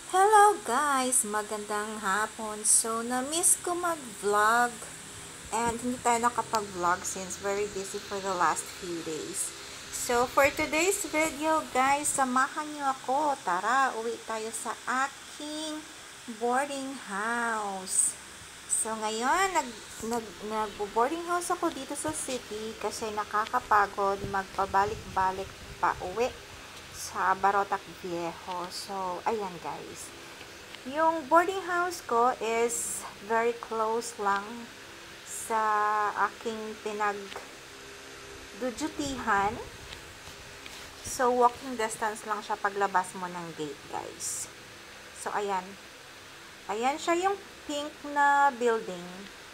Hello guys! Magandang hapon. So, na-miss ko mag-vlog and hindi tayo nakapag-vlog since very busy for the last few days. So, for today's video guys, samahan niyo ako. Tara, uwi tayo sa aking boarding house. So, ngayon, nag-boarding house ako dito sa city kasi nakakapagod magpabalik-balik pa uwi sa Barotac Viejo. So, ayan guys. Yung boarding house ko is very close lang sa aking pinag-dudutihan. So, walking distance lang siya paglabas mo ng gate, guys. So, ayan. Ayan siya yung pink na building.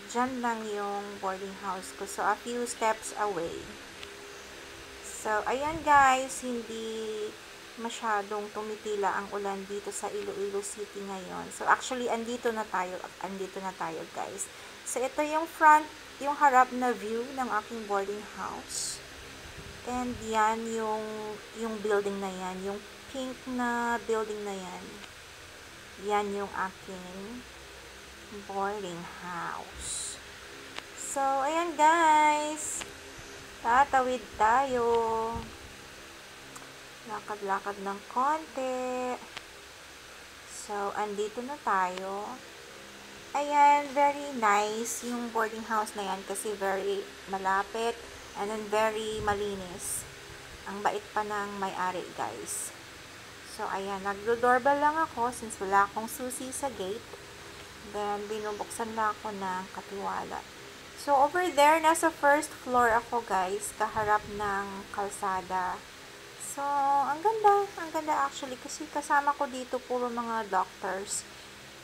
Diyan lang yung boarding house ko. So, a few steps away. So, ayan guys, hindi masyadong tumitila ang ulan dito sa Iloilo City ngayon. So, actually, andito na tayo guys. So, ito yung front, yung harap na view ng aking boarding house. And yan yung building na yan, yung pink na building na yan. Yan yung aking boarding house. So, ayan guys. Tatawid tayo. Lakad-lakad ng konti. So, andito na tayo. Ayan, very nice yung boarding house na yan kasi very malapit and then very malinis. Ang bait pa ng may-ari, guys. So, ayan, nagdo-doorbell lang ako since wala akong susi sa gate. Then, binubuksan lang ako ng katiwala. So, over there, nasa first floor ako guys, kaharap ng kalsada. So, ang ganda actually, kasi kasama ko dito puro mga doctors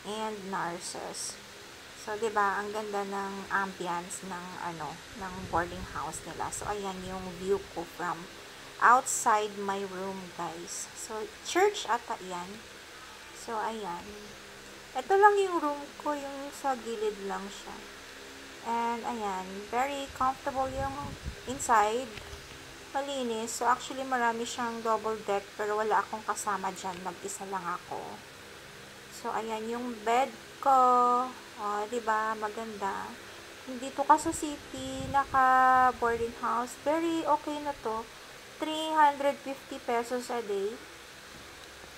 and nurses. So, 'di ba, ang ganda ng ambience ng boarding house nila. So, ayan yung view ko from outside my room, guys. So, church ata yan. So, ayan. Ito lang yung room ko, yung sa gilid lang siya. And, ayan, very comfortable yung inside. Malinis. So, actually, marami siyang double deck, pero wala akong kasama dyan. Mag-isa lang ako. So, ayan, yung bed ko. O, diba? Maganda. Dito ka sa city, naka-boarding house. Very okay na to. 350 pesos a day.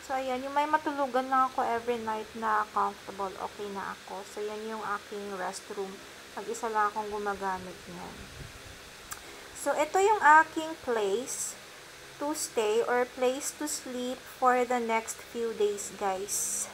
So, ayan, yung may matulugan lang ako every night na comfortable. Okay na ako. So, yan yung aking restroom. Mag-isa lang akong gumagamit niyan. So, ito yung aking place to stay or place to sleep for the next few days, guys.